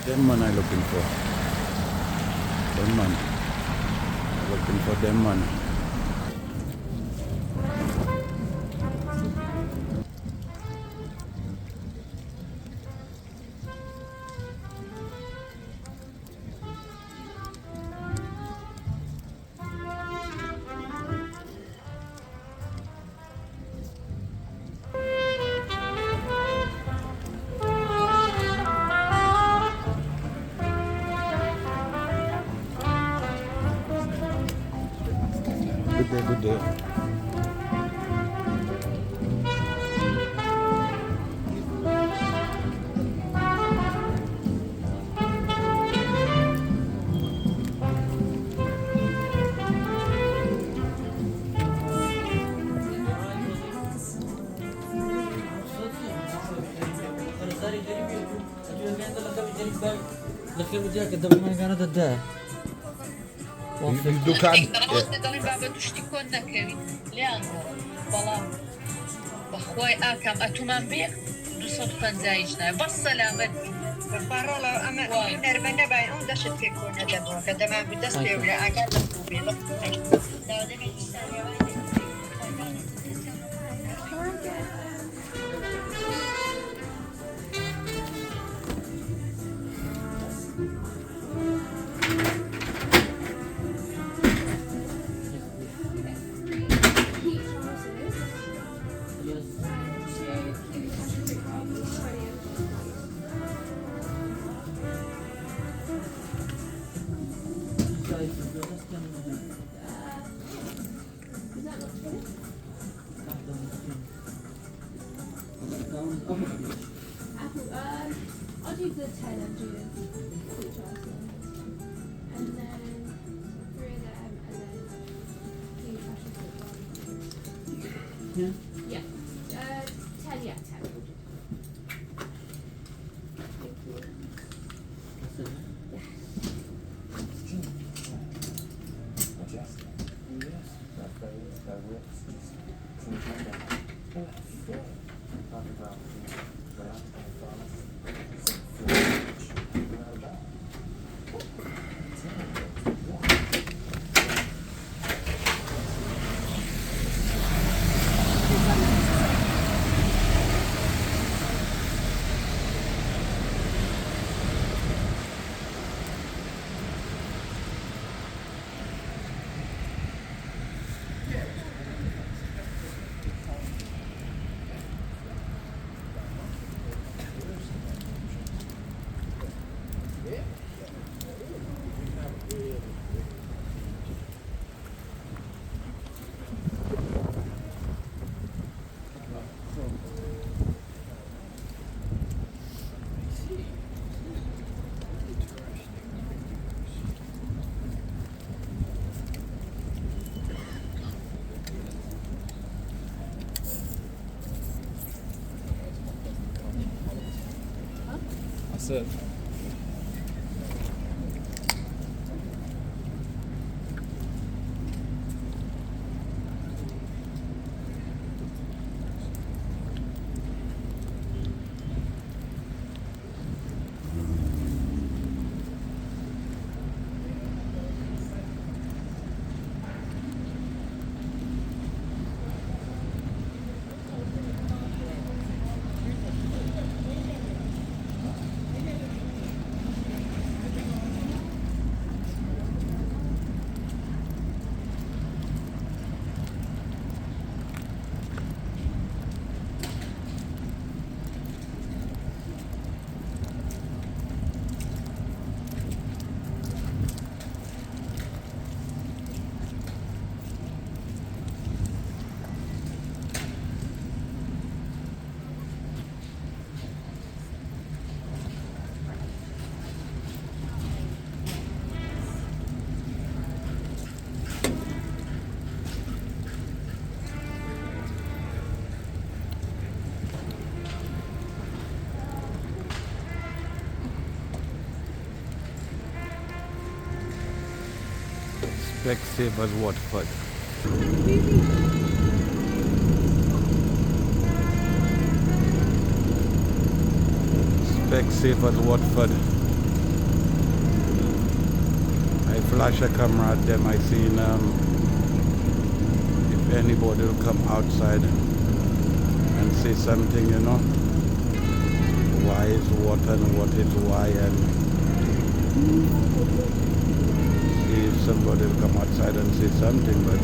Them man I looking for. Them man. Looking for them man. Good day, good day. You can. بەخوای ئاکەم ئەتومان بێ 250 بەس سەلامەت بەڕۆڵە ئەمە نەرمە نەبای ئەو دەشت پێ کۆ نەدەبەوە کە دەمان بدەست پێ لە ئاگات بێ I'll do the 10 and do each item. And then 3 of them, and then 2 trashes at once. Yeah. 10, yeah, 10. We'll do 10. Thank you. That's it. Specsavers Watford. Specsavers Watford. flash a camera at them, I seen if anybody will come outside and say something, you know, why is what and what is why, and see if somebody will come outside and say something, but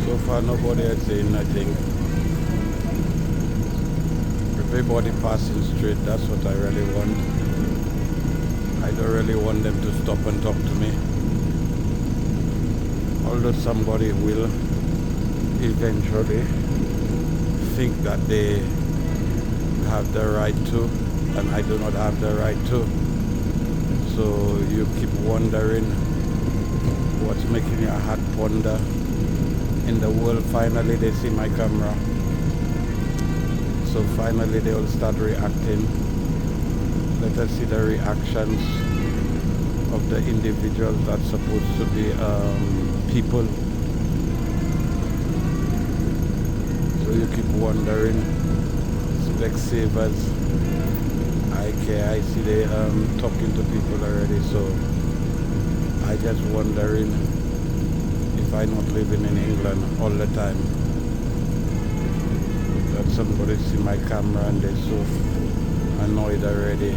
so far nobody is saying nothing. Everybody passing straight, that's what I really want. I don't really want them to stop and talk to me. Although somebody will eventually think that they have the right to, and I do not have the right to. So you keep wondering what's making your heart ponder. In the world, finally they see my camera. So finally they will start reacting. Let us see the reactions of the individuals that's supposed to be people. So you keep wondering. Specsavers, I see they talking to people already, so I just wondering if I'm not living in England all the time. That somebody see my camera and they're so annoyed already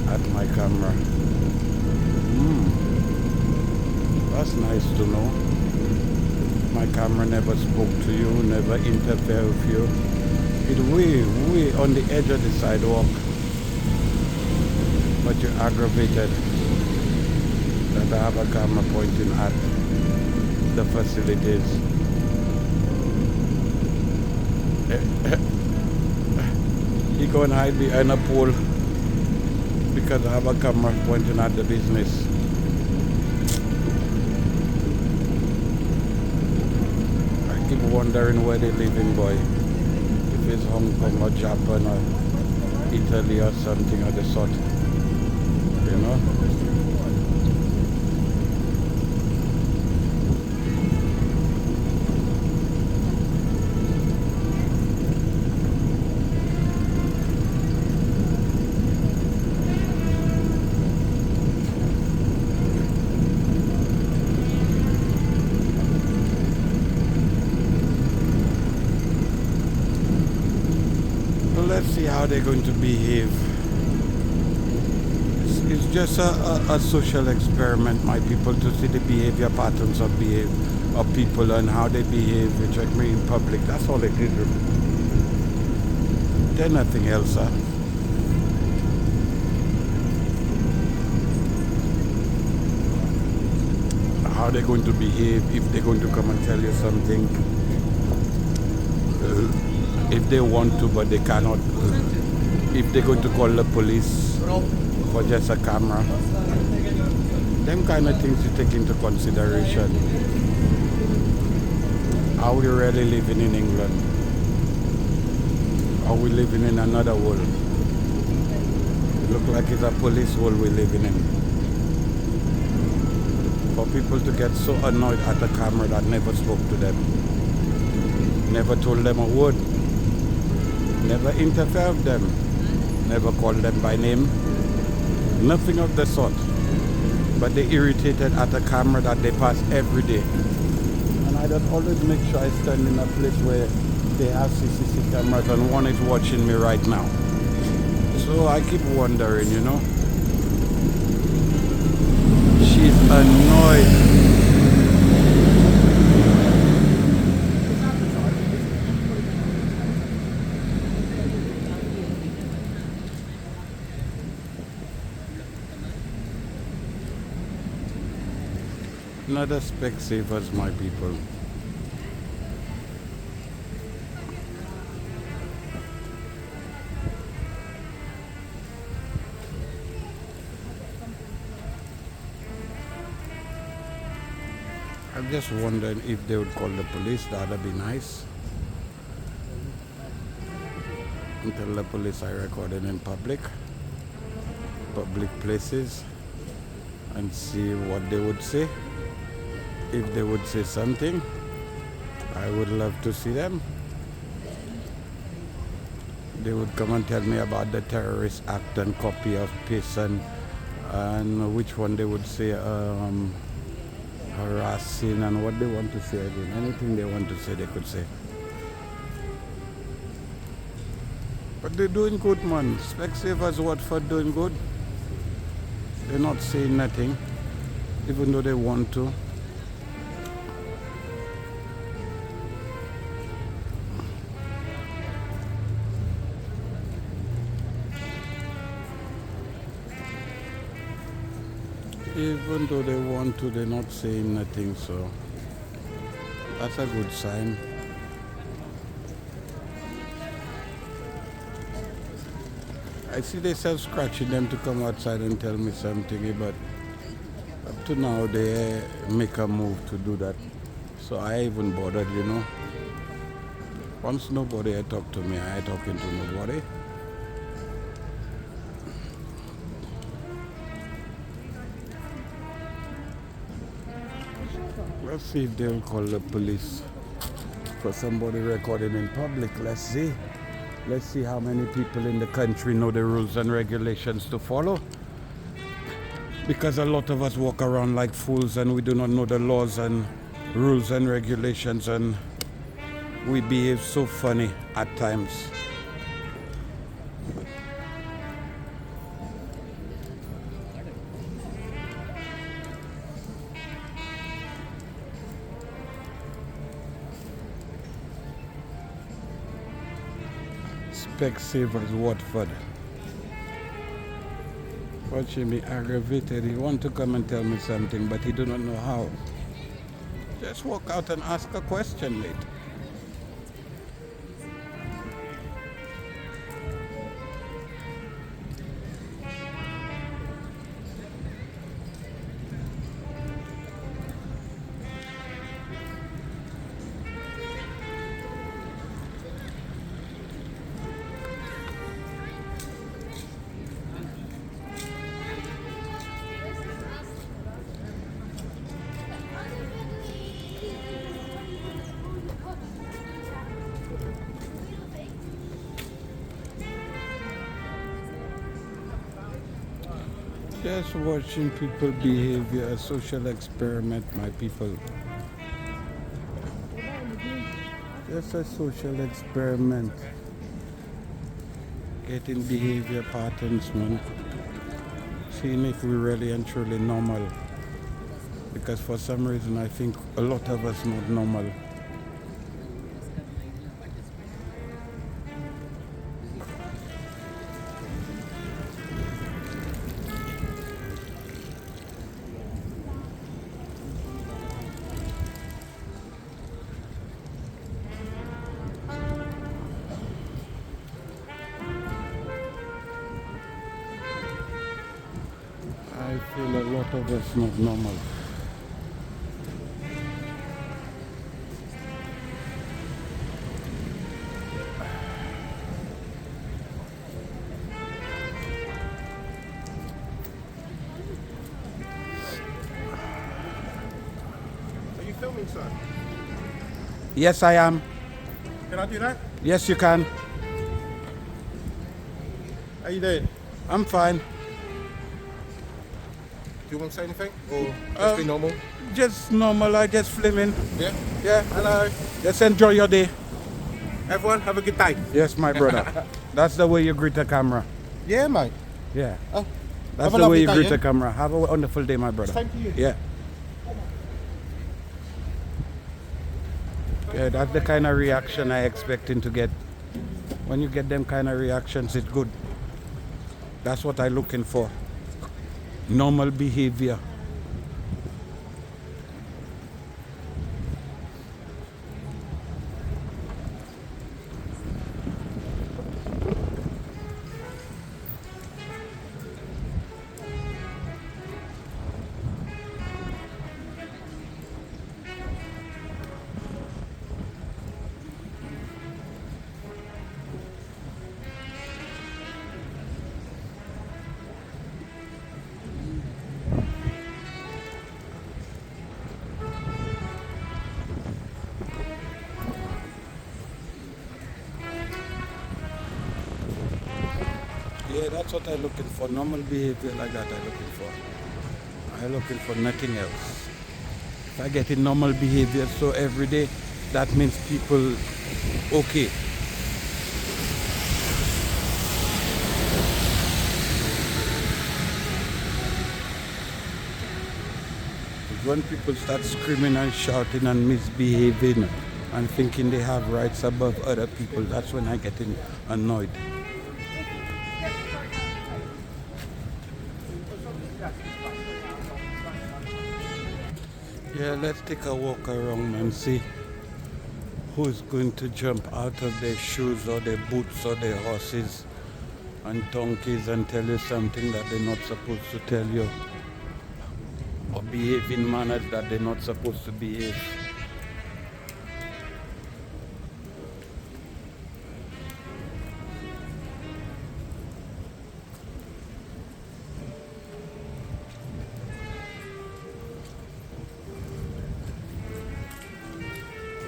at my camera. That's nice to know. My camera never spoke to you, never interfered with you. It's way on the edge of the sidewalk. But you're aggravated that I have a camera pointing at the facilities. He go and hide behind a pole because I have a camera pointing at the business. I keep wondering where they live in, boy. If it's Hong Kong or Japan or Italy or something of the sort. You know? Let's see how they're going to behave. It's just a social experiment, my people, to see the behavior patterns of people and how they behave in public. That's all it is. There's nothing else, huh? How they're going to behave, if they're going to come and tell you something. If they want to, but they cannot. If they're going to call the police for just a camera. Them kind of things you take into consideration. Are we really living in England? Are we living in another world? It looks like it's a police world we're living in. For people to get so annoyed at a camera that never spoke to them. Never told them a word. Never interfered with them. Never called them by name. Nothing of the sort. But they irritated at a camera that they pass every day. And I don't always make sure I stand in a place where they have CCTV cameras and one is watching me right now. So I keep wondering, you know. She's annoyed. Not the Specsavers, my people. I'm just wondering if they would call the police. That'd be nice. And tell the police I recorded in public places, and see what they would say. If they would say something, I would love to see them. They would come and tell me about the terrorist act and copy of peace, and which one they would say harassing, and what they want to say again. Anything they want to say, they could say. But they're doing good, man. Specsavers Watford doing good. They're not saying nothing, even though they want to. Even though they want to, they're not saying nothing, so that's a good sign. I see they self-scratching them to come outside and tell me something, but up to now they make a move to do that. So I even bothered, you know. Once nobody had talked to me, I ain't talking to nobody. Let's see if they'll call the police for somebody recording in public. Let's see. Let's see how many people in the country know the rules and regulations to follow. Because a lot of us walk around like fools and we do not know the laws and rules and regulations, and we behave so funny at times. Specsavers Watford. Watching me aggravated. He want to come and tell me something, but he do not know how. Just walk out and ask a question, mate. Just watching people behavior, a social experiment, my people. Just a social experiment. Getting behavior patterns, man. Seeing if we're really and truly normal. Because for some reason I think a lot of us not normal. I feel a lot of us not normal. Are you filming, sir? Yes, I am. Can I do that? Yes, you can. How you doing? I'm fine. Do you want to say anything? Or just be normal? Just normal, I just filming. Yeah? Yeah. Hello. Just enjoy your day. Everyone, have a good day. Yes, my brother. That's the way you greet the camera. Yeah, mate. Yeah. Oh, That's have a the way lovely you day, greet yeah? the camera. Have a wonderful day, my brother. Same to you. Yeah. Yeah, that's the kind of reaction I expecting to get. When you get them kind of reactions, it's good. That's what I'm looking for. Normal behavior. that's what I'm looking for. Normal behavior like that I'm looking for. I'm looking for nothing else. If I get in normal behavior so every day, that means people okay. When people start screaming and shouting and misbehaving and thinking they have rights above other people, that's when I get annoyed. Yeah, let's take a walk around and see who's going to jump out of their shoes or their boots or their horses and donkeys and tell you something that they're not supposed to tell you, or behave in manners that they're not supposed to behave.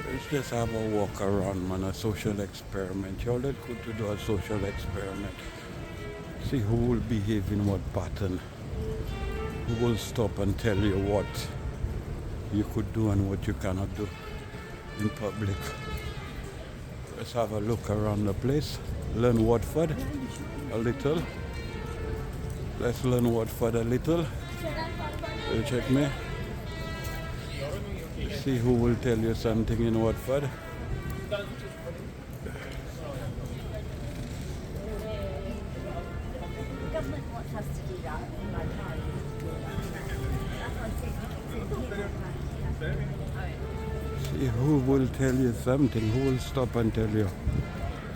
Let's just have a walk around, man, a social experiment. You're all that good to do a social experiment. See who will behave in what pattern. Who will stop and tell you what you could do and what you cannot do in public. Let's have a look around the place. Learn Watford a little. Let's learn Watford a little. You check me. See who will tell you something in Watford. Government wants us to do that. See who will tell you something, who will stop and tell you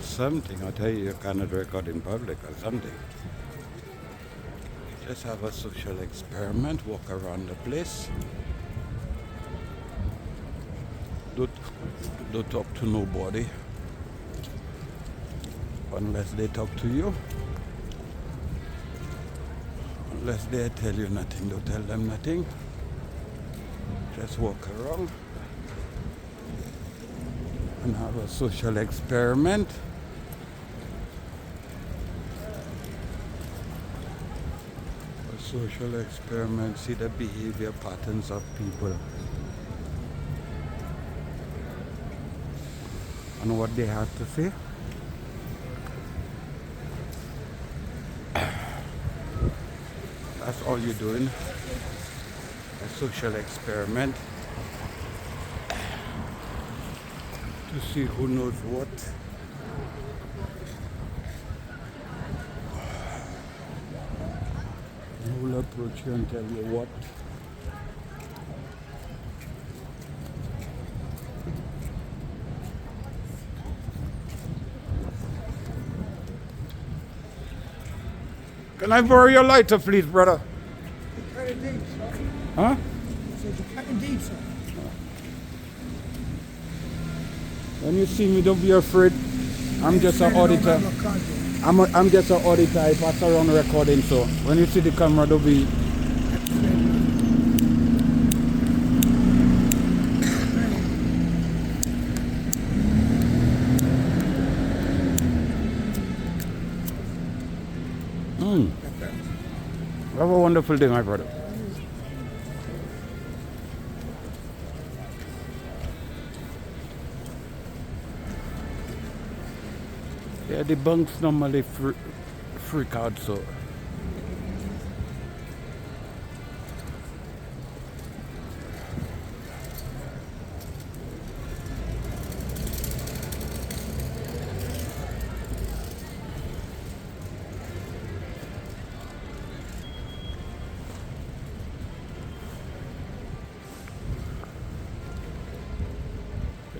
something. I tell you cannot record in public or something. Just have a social experiment, walk around the place. Don't talk to nobody unless they talk to you. Unless they tell you nothing, don't tell them nothing. Just walk around and have a social experiment. A social experiment, see the behavior patterns of people and what they have to say. That's all you're doing. A social experiment to see who knows what. Who will approach you and tell you what. Can I borrow your lighter, please, brother? Indeed, sir. Huh? Indeed, sir. When you see me, don't be afraid. I'm just an auditor. I'm just an auditor. I pass around recording, so when you see the camera, don't be. Have a wonderful day, my brother. Yeah, the bunks normally freak out, so.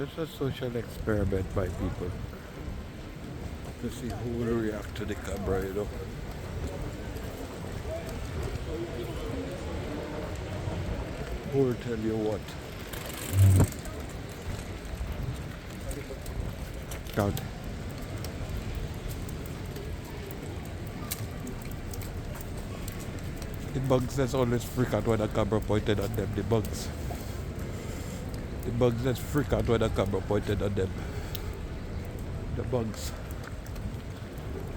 It's a social experiment by people to see who will react to the camera, you know. Who will tell you what? God. The bugs that's always freak out when the camera pointed at them, the bugs. The bugs that freak out when the camera pointed at them. The bugs.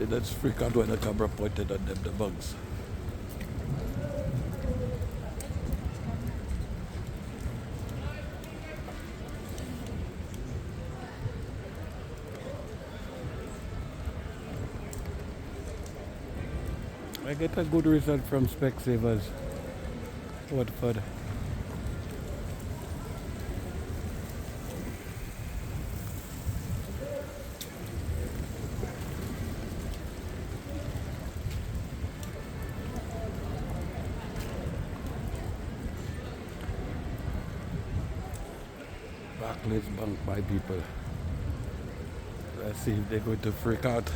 They just freak out when the camera pointed at them, the bugs. I get a good result from Specsavers, Watford. Barclays Bank by people. Let's see if they're going to freak out.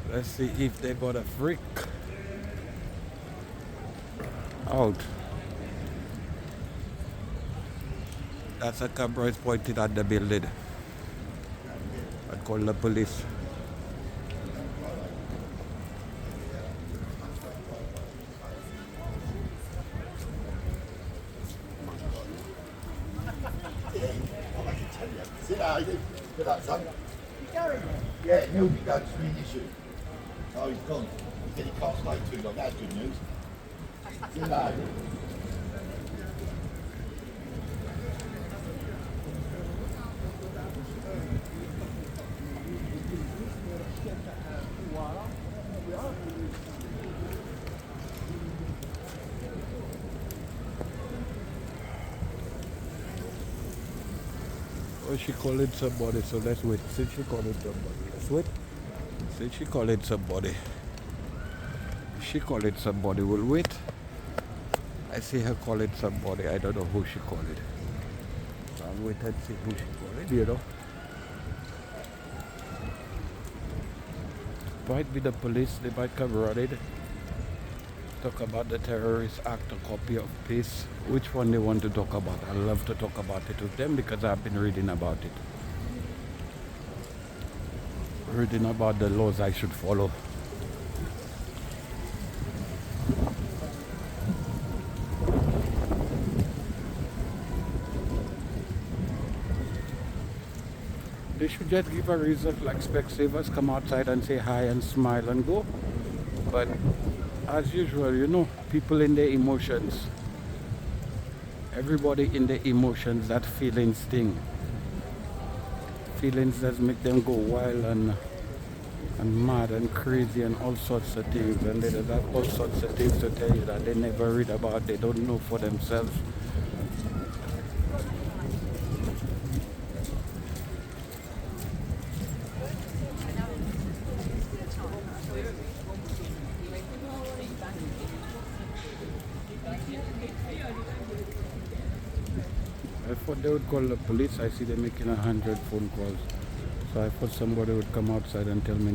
Let's see if they're gonna freak out. That's a camera is pointed at the building. I call the police. Sit down, good luck, son. Yeah, he'll be going to an issue. Oh, he's gone. He said he can't stay too long. That's good news. Sit down. Oh, she calling somebody, so let's wait. Since she calling somebody, let's wait. Since she calling somebody, she calling somebody, we'll wait. I see her calling somebody, I don't know who she calling. So I'll wait and see who she calling, you know. Might be the police, they might come running. Talk about the terrorist act, a copy of peace. Which one they want to talk about? I love to talk about it with them because I've been reading about it. Reading about the laws I should follow. They should just give a reason like Specsavers, come outside and say hi and smile and go. But as usual, you know, people in their emotions. Everybody in their emotions, that feelings thing. Feelings that make them go wild and mad and crazy and all sorts of things. And they have all sorts of things to tell you that they never read about, they don't know for themselves. I thought they would call the police. I see they're making 100 phone calls. So I thought somebody would come outside and tell me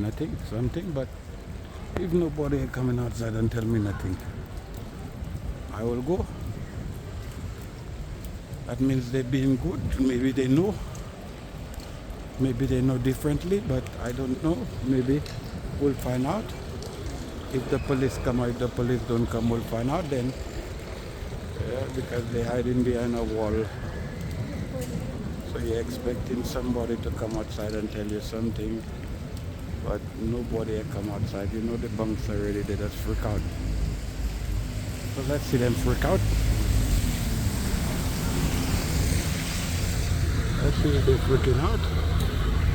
something. But if nobody is coming outside and tell me nothing, I will go. That means they're being good. Maybe they know. Maybe they know differently, but I don't know. Maybe we'll find out. If the police come or if the police don't come, we'll find out then. Yeah, because they're hiding behind a wall. So you're expecting somebody to come outside and tell you something, but nobody will come outside. You know the bunks already, they just freak out. So let's see them freak out. Let's see if they're freaking out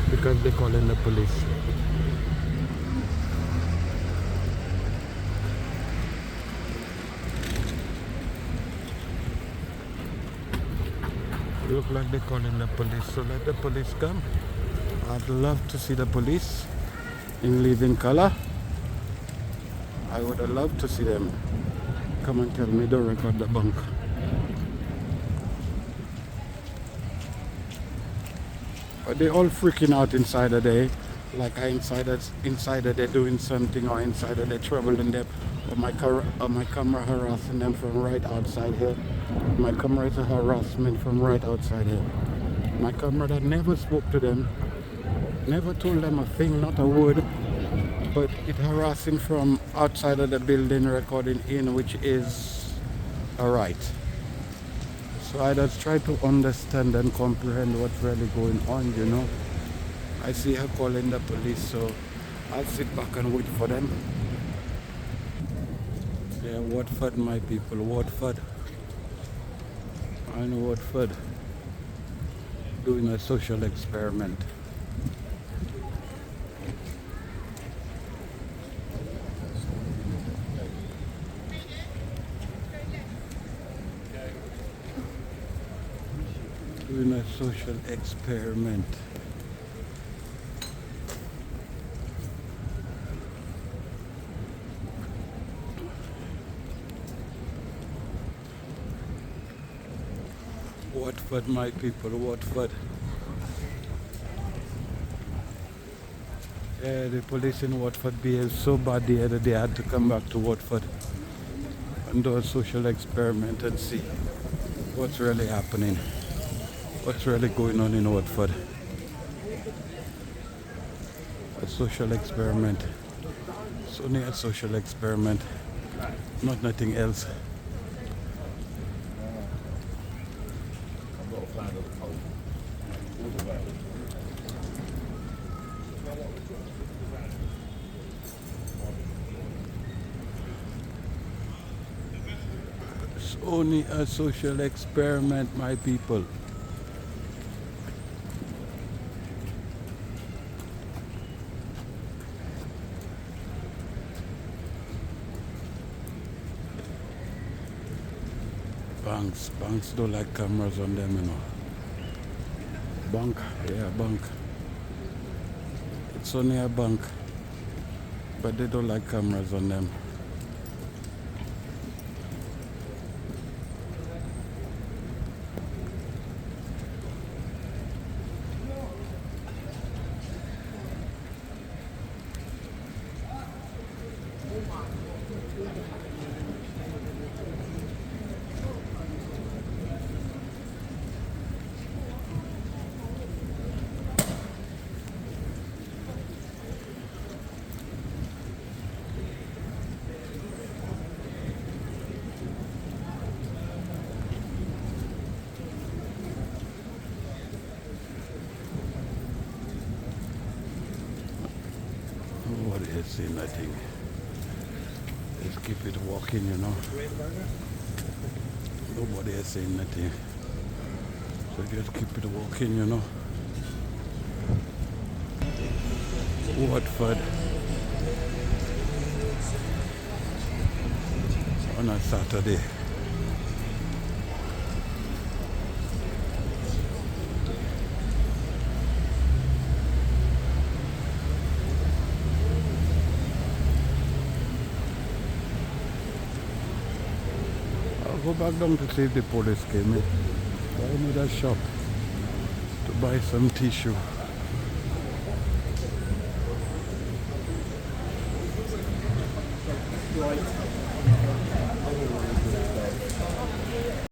because they're calling the police. Look like they're calling the police, so let the police come. I'd love to see the police in living color. I would have loved to see them come and tell me don't record the bunk. But they're all freaking out inside of there, like inside of they're doing something, or inside of they're troubling them, or my camera harassing them from right outside here. My camera is a harassment from right outside here. My camera that never spoke to them, never told them a thing, not a word, but it harassing from outside of the building, recording in, which is a right. So I just try to understand and comprehend what's really going on, you know. I see her calling the police, so I'll sit back and wait for them. Yeah, Watford, my people, Watford. In Watford, doing a social experiment. Doing a social experiment. Watford, my people, Watford. Yeah, the police in Watford behaved so bad the other day, they had to come back to Watford and do a social experiment and see what's really happening, what's really going on in Watford. A social experiment. It's only a social experiment, not nothing else. It's only a social experiment, my people. Banks don't like cameras on them, you know. Bank, yeah, bank. It's only a bank, but they don't like cameras on them. Nobody has seen nothing. Just keep it walking, you know. Nobody has seen nothing. So just keep it walking, you know. Watford. On a Saturday. Go back down to see if the police came in. Buy another shop to buy some tissue.